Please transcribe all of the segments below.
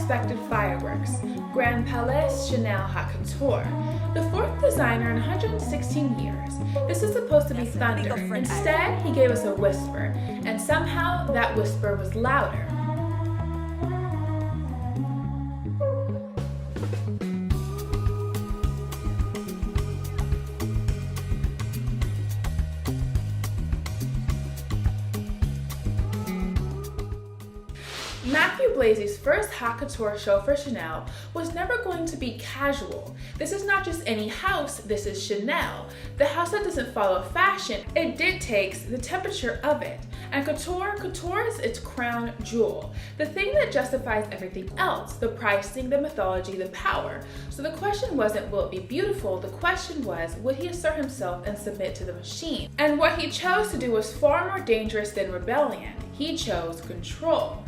unexpected fireworks. Grand Palais Chanel Haute Couture. The fourth designer in 116 years. This was supposed to be thunder. Instead, he gave us a whisper, and somehow that whisper was louder. Matthieu Blazy's first haute couture show for Chanel was never going to be casual. This is not just any house, this is Chanel. The house that doesn't follow fashion, it dictates the temperature of it. And couture is its crown jewel. The thing that justifies everything else, the pricing, the mythology, the power. So the question wasn't, will it be beautiful? The question was, would he assert himself and submit to the machine? And what he chose to do was far more dangerous than rebellion. He chose control.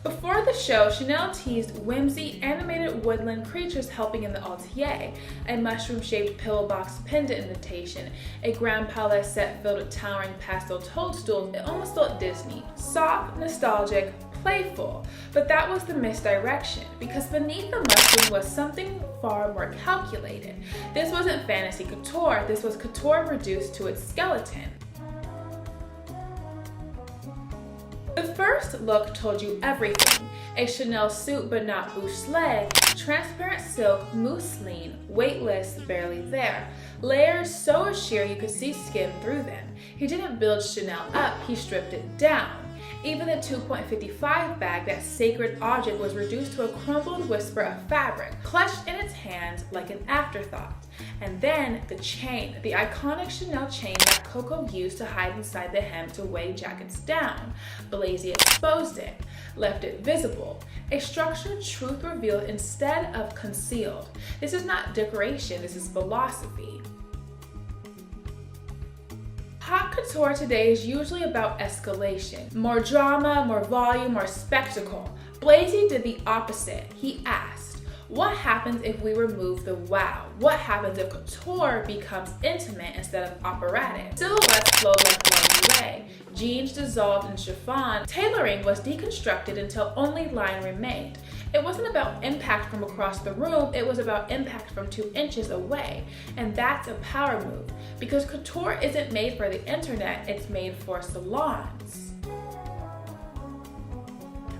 Before the show, Chanel teased whimsy, animated woodland creatures helping in the atelier, a mushroom-shaped pillowbox pendant invitation, a Grand Palais set filled with towering pastel toadstools. It almost felt Disney. Soft, nostalgic, playful. But that was the misdirection, because beneath the mushroom was something far more calculated. This wasn't fantasy couture, this was couture reduced to its skeleton. The first look told you everything. A Chanel suit but not bouclé, transparent silk, mousseline, weightless, barely there. Layers so sheer you could see skin through them. He didn't build Chanel up, he stripped it down. Even the 2.55 bag, that sacred object, was reduced to a crumpled whisper of fabric, clutched in its hands like an afterthought. And then the chain, the iconic Chanel chain that Coco used to hide inside the hem to weigh jackets down. Blazy exposed it, left it visible. A structured truth revealed instead of concealed. This is not decoration, this is philosophy. Haute couture today is usually about escalation. More drama, more volume, more spectacle. Blazy did the opposite. He asked, what happens if we remove the wow? What happens if couture becomes intimate instead of operatic? Silhouettes flowed like lingerie. Jeans dissolved in chiffon. Tailoring was deconstructed until only line remained. It wasn't about impact from across the room, it was about impact from 2 inches away. And that's a power move, because couture isn't made for the internet, it's made for salons.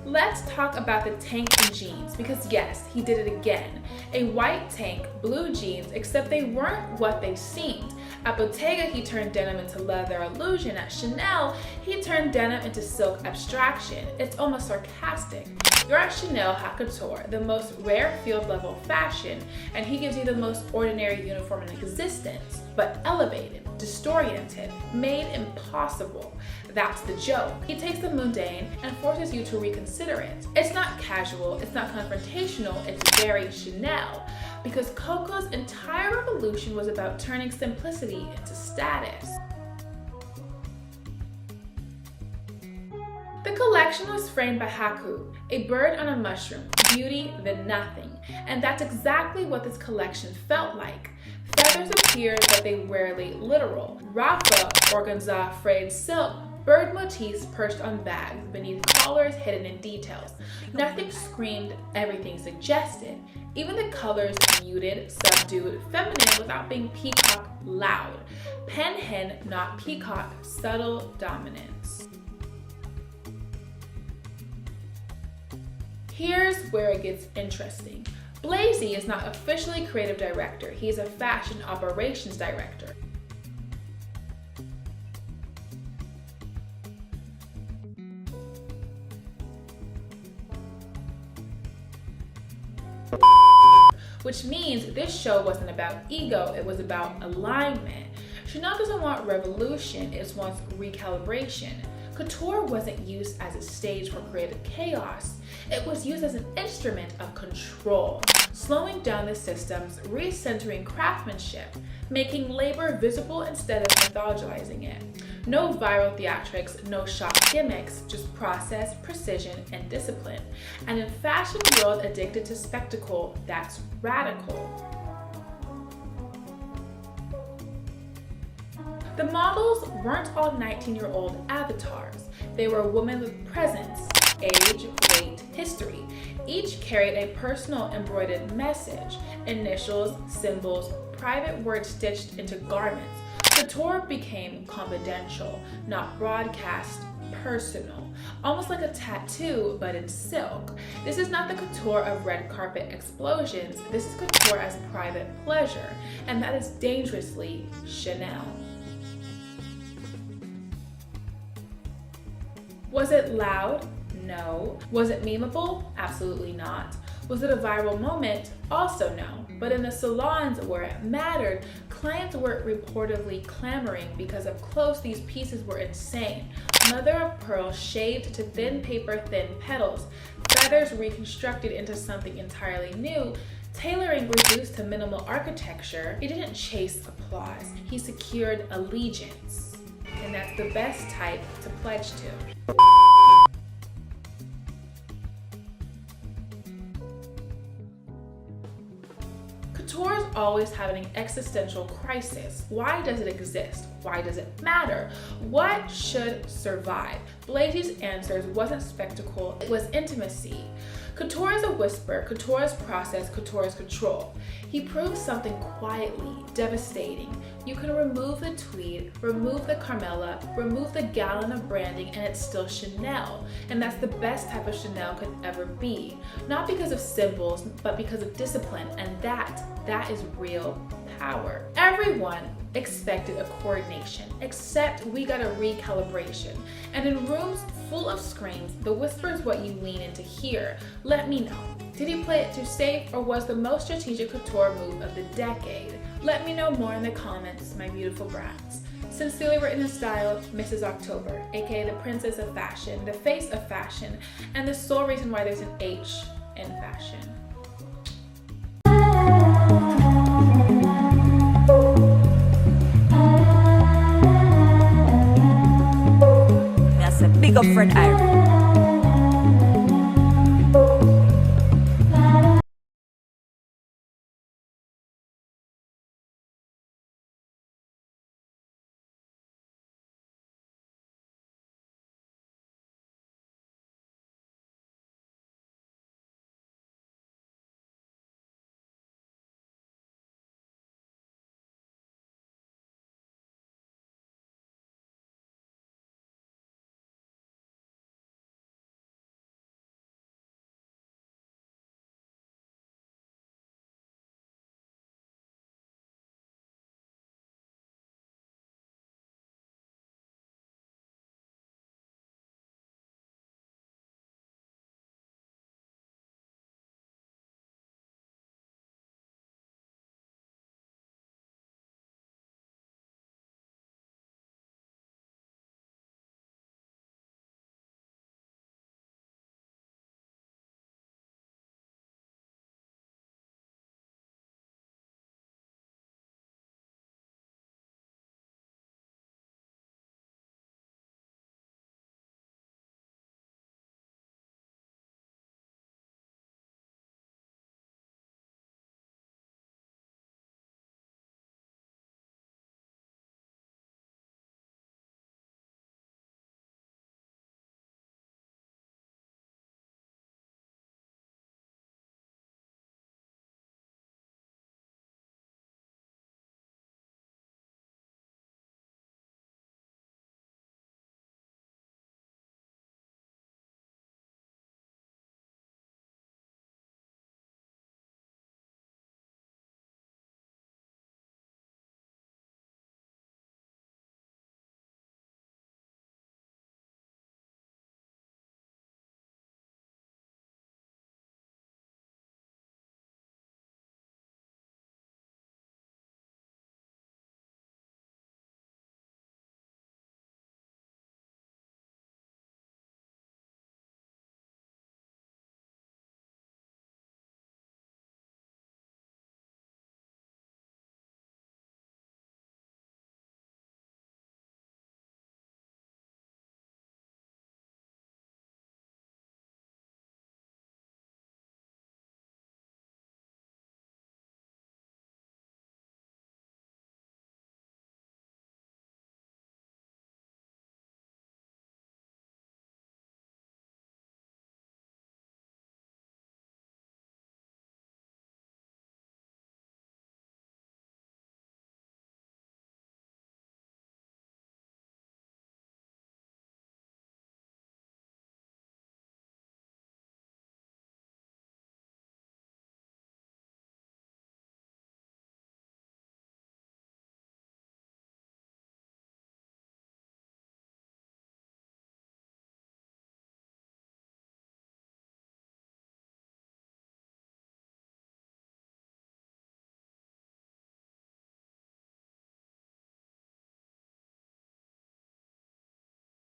Let's talk about the tank and jeans, because yes, he did it again. A white tank, blue jeans, except they weren't what they seemed. At Bottega, he turned denim into leather illusion. At Chanel, he turned denim into silk abstraction. It's almost sarcastic. You're at Chanel Haute Couture, the most rare field level fashion, and he gives you the most ordinary uniform in existence, but elevated, disoriented, made impossible. That's the joke. He takes the mundane and forces you to reconsider it. It's not casual, it's not confrontational, it's very Chanel. Because Coco's entire revolution was about turning simplicity into status. The collection was framed by Haute, a bird on a mushroom, beauty then nothing. And that's exactly what this collection felt like. Feathers appeared, but they rarely literal. Rafa, organza, frayed silk, bird motifs perched on bags, beneath collars hidden in details. Nothing screamed, everything suggested. Even the colors muted, subdued, feminine without being peacock loud. Pen hen, not peacock, subtle dominance. Here's where it gets interesting. Blazy is not officially creative director, he's a fashion operations director. Which means this show wasn't about ego, it was about alignment. Chanel doesn't want revolution, it wants recalibration. Couture wasn't used as a stage for creative chaos, it was used as an instrument of control, slowing down the systems, recentering craftsmanship, making labor visible instead of mythologizing it. No viral theatrics, no shop gimmicks, just process, precision, and discipline. And in fashion world addicted to spectacle, that's radical. The models weren't all 19-year-old avatars. They were women with presence, age, create history. Each carried a personal embroidered message, initials, symbols, private words stitched into garments. Couture became confidential, not broadcast, personal, almost like a tattoo, but in silk. This is not the couture of red carpet explosions. This is couture as private pleasure, and that is dangerously Chanel. Was it loud? No. Was it memeable? Absolutely not. Was it a viral moment? Also no. But in the salons where it mattered, clients were reportedly clamoring because of close these pieces were insane. Mother of pearl shaved to thin paper thin petals, feathers reconstructed into something entirely new, tailoring reduced to minimal architecture. He didn't chase applause, he secured allegiance. And that's the best type to pledge to. Couture is always having an existential crisis. Why does it exist? Why does it matter? What should survive? Blazy's answers wasn't spectacle, it was intimacy. Couture is a whisper, couture is process, couture is control. He proves something quietly devastating. You can remove the tweed, remove the Carmela, remove the gallon of branding, and it's still Chanel. And that's the best type of Chanel could ever be. Not because of symbols, but because of discipline, and that is real power. Everyone expected a coordination, except we got a recalibration. And in rooms full of screens, the whisper is what you lean in to hear. Let me know. Did he play it too safe, or was the most strategic couture move of the decade? Let me know more in the comments, my beautiful brats. Sincerely written in style, Mrs. October, aka the princess of fashion, the face of fashion, and the sole reason why there's an H in fashion. Big up friend Irie.